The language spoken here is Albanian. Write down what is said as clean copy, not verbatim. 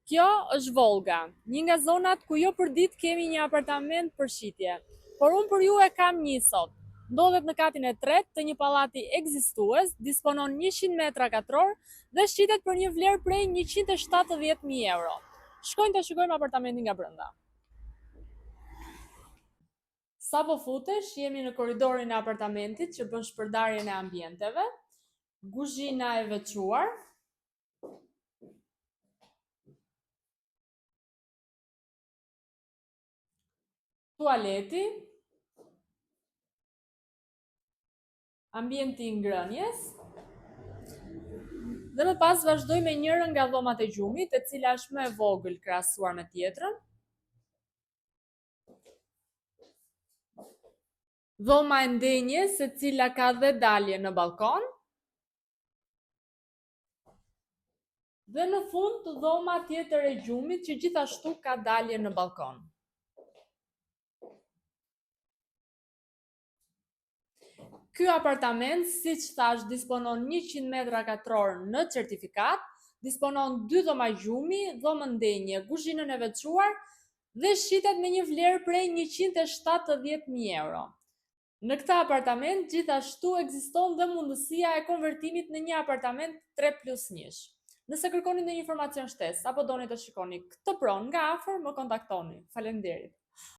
Kjo është Volga, një nga zonat ku jo për ditë kemi një apartament për shitje. Por unë për ju e kam një sot. Ndodhet në katin e 3 të një pallati ekzistues, disponon 100 metra katror dhe shitet për një vlerë prej 170.000 euro. Shkojnë të shikojmë apartamentin nga brenda. Sa po futesh, jemi në korridorin e apartamentit që bën shpërndarjen e ambienteve, kuzhina e veçuar, tualeti, ambienti i ngrënjes, dhe më pas vazhdoj me njërën nga dhomat e gjumit, e cila është më e vogël krahasuar me tjetrën. Dhoma e ndenjes, e cila ka dhe dalje në balkon. Dhe në fund dhoma tjetër e gjumit që gjithashtu ka dalje në balkon. Ky apartament, siç thash, disponon 100 metra katror në certifikat, disponon 2 dhoma gjumi, dhomën ndenje, kuzhinën e veçuar dhe shitet me një vlerë prej 170.000 euro. Në këtë apartament gjithashtu ekziston dhe mundësia e konvertimit në një apartament 3+1. Nëse kërkoni ndonjë informacion shtesë apo doni të shikoni këtë pronë nga afër, më kontaktoni. Faleminderit.